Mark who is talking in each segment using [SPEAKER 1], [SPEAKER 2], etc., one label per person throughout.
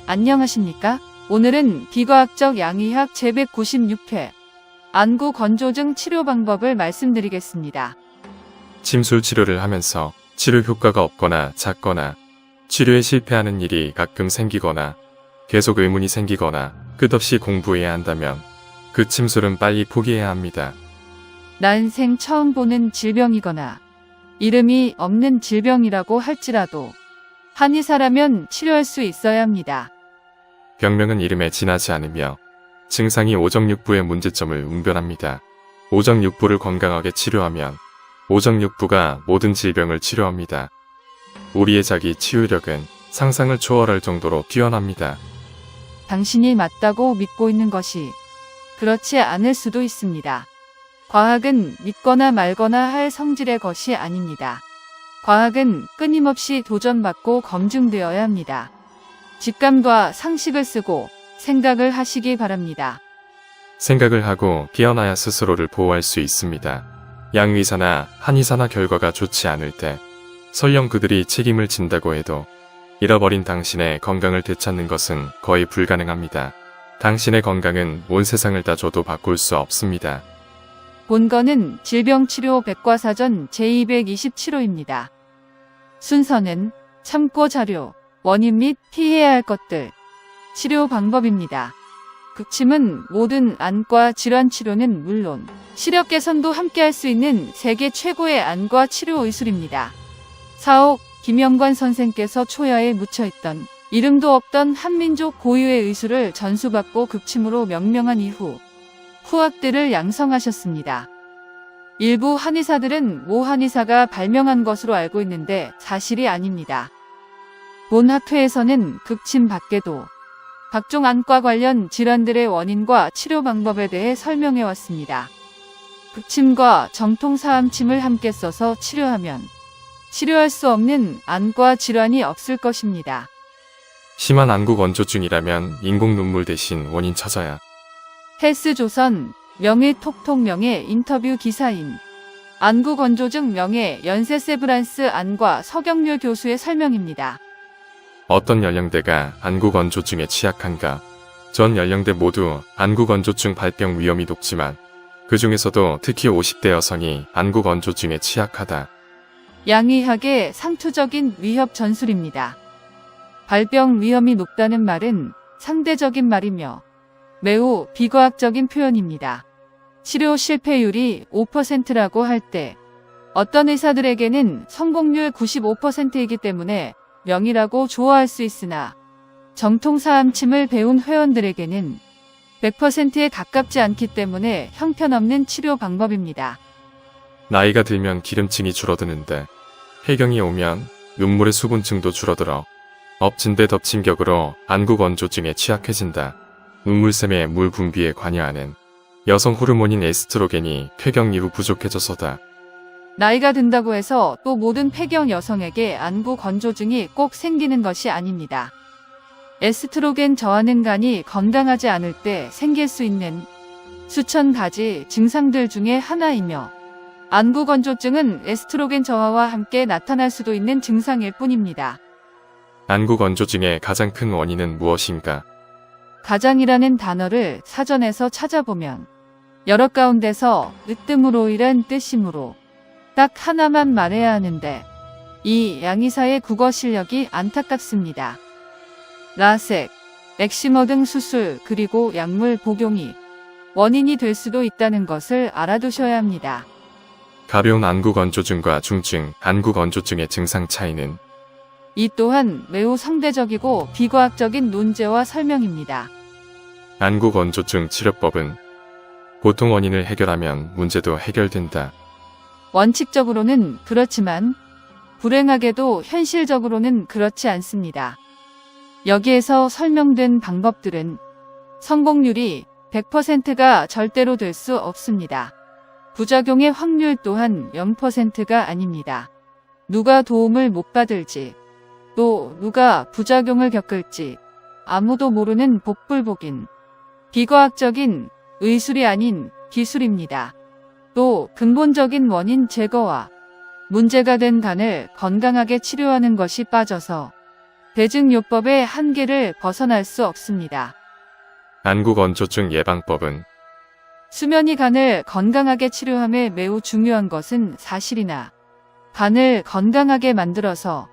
[SPEAKER 1] 안녕하십니까? 오늘은 비과학적 양의학 제196회 안구 건조증 치료 방법을 말씀드리겠습니다.
[SPEAKER 2] 침술 치료를 하면서 치료 효과가 없거나 작거나 치료에 실패하는 일이 가끔 생기거나 계속 의문이 생기거나 끝없이 공부해야 한다면 그 침술은 빨리 포기해야 합니다.
[SPEAKER 1] 난생 처음 보는 질병이거나 이름이 없는 질병이라고 할지라도 한의사라면 치료할 수 있어야 합니다.
[SPEAKER 2] 병명은 이름에 지나지 않으며 증상이 오정육부의 문제점을 웅변합니다. 오정육부를 건강하게 치료하면 오정육부가 모든 질병을 치료합니다. 우리의 자기 치유력은 상상을 초월할 정도로 뛰어납니다.
[SPEAKER 1] 당신이 맞다고 믿고 있는 것이 그렇지 않을 수도 있습니다. 과학은 믿거나 말거나 할 성질의 것이 아닙니다. 과학은 끊임없이 도전받고 검증되어야 합니다. 직감과 상식을 쓰고 생각을 하시기 바랍니다.
[SPEAKER 2] 생각을 하고 깨어나야 스스로를 보호할 수 있습니다. 양의사나 한의사나 결과가 좋지 않을 때 설령 그들이 책임을 진다고 해도 잃어버린 당신의 건강을 되찾는 것은 거의 불가능합니다. 당신의 건강은 온 세상을 다 줘도 바꿀 수 없습니다.
[SPEAKER 1] 본건은 질병치료 백과사전 제227호입니다. 순서는 참고 자료, 원인 및 피해야 할 것들, 치료 방법입니다. 극침은 모든 안과 질환 치료는 물론 시력 개선도 함께 할 수 있는 세계 최고의 안과 치료 의술입니다. 사옥 김영관 선생께서 초야에 묻혀있던 이름도 없던 한민족 고유의 의술을 전수받고 극침으로 명명한 이후 후학들을 양성하셨습니다. 일부 한의사들은 모 한의사가 발명한 것으로 알고 있는데 사실이 아닙니다. 본 학회에서는 극침 밖에도 각종 안과 관련 질환들의 원인과 치료 방법에 대해 설명해 왔습니다. 극침과 정통사암침을 함께 써서 치료하면 치료할 수 없는 안과 질환이 없을 것입니다.
[SPEAKER 2] 심한 안구 건조증이라면 인공 눈물 대신 원인 찾아야.
[SPEAKER 1] 헬스조선 명예 톡톡 명예 인터뷰 기사인 안구 건조증 명예 연세세브란스 안과 서경률 교수의 설명입니다.
[SPEAKER 2] 어떤 연령대가 안구 건조증에 취약한가? 전 연령대 모두 안구 건조증 발병 위험이 높지만 그 중에서도 특히 50대 여성이 안구 건조증에 취약하다.
[SPEAKER 1] 양의학의 상투적인 위협 전술입니다. 발병 위험이 높다는 말은 상대적인 말이며 매우 비과학적인 표현입니다. 치료 실패율이 5%라고 할 때 어떤 의사들에게는 성공률 95%이기 때문에 명이라고 좋아할 수 있으나 정통사암침을 배운 회원들에게는 100%에 가깝지 않기 때문에 형편없는 치료 방법입니다.
[SPEAKER 2] 나이가 들면 기름층이 줄어드는데 폐경이 오면 눈물의 수분층도 줄어들어 엎친 데 덮친 격으로 안구 건조증에 취약해진다. 눈물샘의 물 분비에 관여하는 여성 호르몬인 에스트로겐이 폐경 이후 부족해져서다.
[SPEAKER 1] 나이가 든다고 해서 또 모든 폐경 여성에게 안구 건조증이 꼭 생기는 것이 아닙니다. 에스트로겐 저하는 간이 건강하지 않을 때 생길 수 있는 수천 가지 증상들 중에 하나이며 안구 건조증은 에스트로겐 저하와 함께 나타날 수도 있는 증상일 뿐입니다.
[SPEAKER 2] 안구 건조증의 가장 큰 원인은 무엇인가?
[SPEAKER 1] 가장이라는 단어를 사전에서 찾아보면 여러 가운데서 으뜸으로이란 뜻이므로 딱 하나만 말해야 하는데 이 양의사의 국어 실력이 안타깝습니다. 라섹, 엑시머 등 수술 그리고 약물 복용이 원인이 될 수도 있다는 것을 알아두셔야 합니다.
[SPEAKER 2] 가벼운 안구 건조증과 중증 안구 건조증의 증상 차이는
[SPEAKER 1] 이 또한 매우 상대적이고 비과학적인 논제와 설명입니다.
[SPEAKER 2] 안구 건조증 치료법은 보통 원인을 해결하면 문제도 해결된다.
[SPEAKER 1] 원칙적으로는 그렇지만 불행하게도 현실적으로는 그렇지 않습니다. 여기에서 설명된 방법들은 성공률이 100%가 절대로 될 수 없습니다. 부작용의 확률 또한 0%가 아닙니다. 누가 도움을 못 받을지 또 누가 부작용을 겪을지 아무도 모르는 복불복인 비과학적인 의술이 아닌 기술입니다. 또 근본적인 원인 제거와 문제가 된 간을 건강하게 치료하는 것이 빠져서 대증요법의 한계를 벗어날 수 없습니다.
[SPEAKER 2] 안구건조증 예방법은
[SPEAKER 1] 수면이 간을 건강하게 치료함에 매우 중요한 것은 사실이나 간을 건강하게 만들어서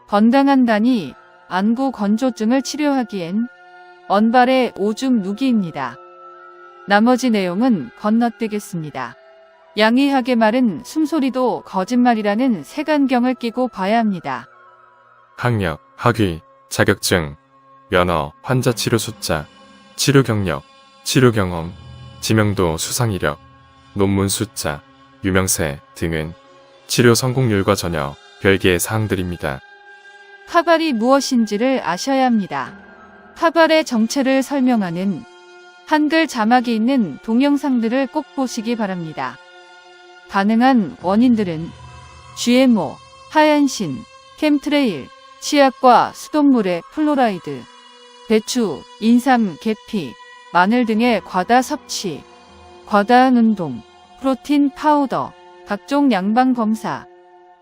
[SPEAKER 1] 건강한 간이 안구 건조증을 치료하기엔 언발의 오줌 누기입니다. 나머지 내용은 건너뛰겠습니다. 양이하게 말은 숨소리도 거짓말이라는 색안경을 끼고 봐야 합니다.
[SPEAKER 2] 학력, 학위, 자격증, 면허, 환자 치료 숫자, 치료 경력, 치료 경험, 지명도 수상 이력, 논문 숫자, 유명세 등은 치료 성공률과 전혀 별개의 사항들입니다.
[SPEAKER 1] 카발이 무엇인지를 아셔야 합니다. 카발의 정체를 설명하는 한글 자막이 있는 동영상들을 꼭 보시기 바랍니다. 가능한 원인들은 GMO, 하얀신, 캠트레일, 치약과 수돗물의 플로라이드, 배추, 인삼, 계피, 마늘 등의 과다 섭취, 과다한 운동, 프로틴 파우더, 각종 양방 검사,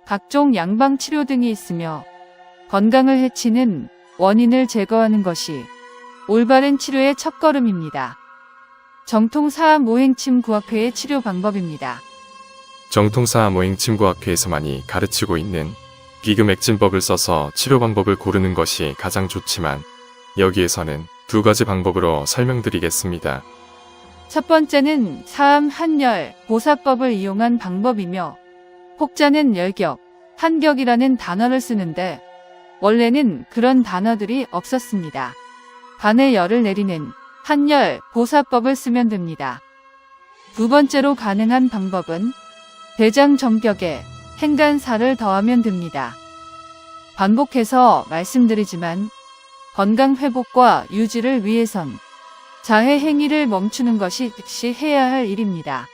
[SPEAKER 1] 각종 양방 치료 등이 있으며 건강을 해치는 원인을 제거하는 것이 올바른 치료의 첫걸음입니다. 정통사암오행침구학회의 치료 방법입니다.
[SPEAKER 2] 정통사암오행침구학회에서만이 가르치고 있는 비금액진법을 써서 치료 방법을 고르는 것이 가장 좋지만 여기에서는 두 가지 방법으로 설명드리겠습니다.
[SPEAKER 1] 첫 번째는 사암 한열 보사법을 이용한 방법이며 혹자는 열격, 한격이라는 단어를 쓰는데 원래는 그런 단어들이 없었습니다. 간에 열을 내리는 한열 보사법을 쓰면 됩니다. 두 번째로 가능한 방법은 대장 정격에 행간사를 더하면 됩니다. 반복해서 말씀드리지만 건강 회복과 유지를 위해선 자해 행위를 멈추는 것이 즉시 해야 할 일입니다.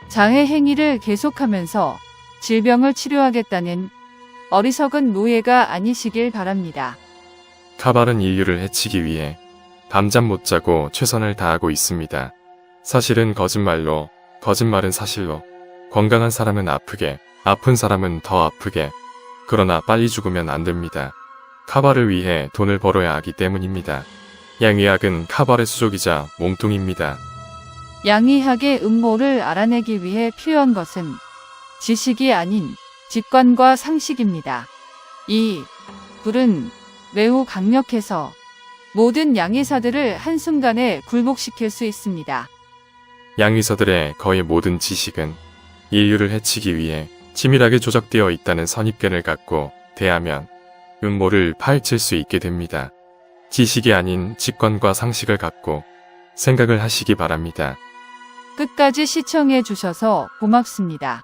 [SPEAKER 1] 자해 행위를 계속하면서 질병을 치료하겠다는 어리석은 노예가 아니시길 바랍니다.
[SPEAKER 2] 카발은 인류를 해치기 위해 밤잠 못 자고 최선을 다하고 있습니다. 사실은 거짓말로, 거짓말은 사실로, 건강한 사람은 아프게, 아픈 사람은 더 아프게, 그러나 빨리 죽으면 안 됩니다. 카발을 위해 돈을 벌어야 하기 때문입니다. 양의학은 카발의 수족이자 몸뚱입니다.
[SPEAKER 1] 양의학의 음모를 알아내기 위해 필요한 것은 지식이 아닌 직관과 상식입니다. 이 불은 매우 강력해서 모든 양의사들을 한순간에 굴복시킬 수 있습니다.
[SPEAKER 2] 양의사들의 거의 모든 지식은 인류를 해치기 위해 치밀하게 조작되어 있다는 선입견을 갖고 대하면 음모를 파헤칠 수 있게 됩니다. 지식이 아닌 직관과 상식을 갖고 생각을 하시기 바랍니다.
[SPEAKER 1] 끝까지 시청해 주셔서 고맙습니다.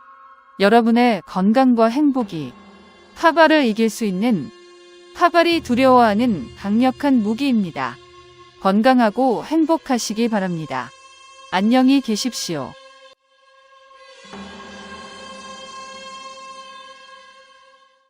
[SPEAKER 1] 여러분의 건강과 행복이 카발을 이길 수 있는 카발이 두려워하는 강력한 무기입니다. 건강하고 행복하시기 바랍니다. 안녕히 계십시오.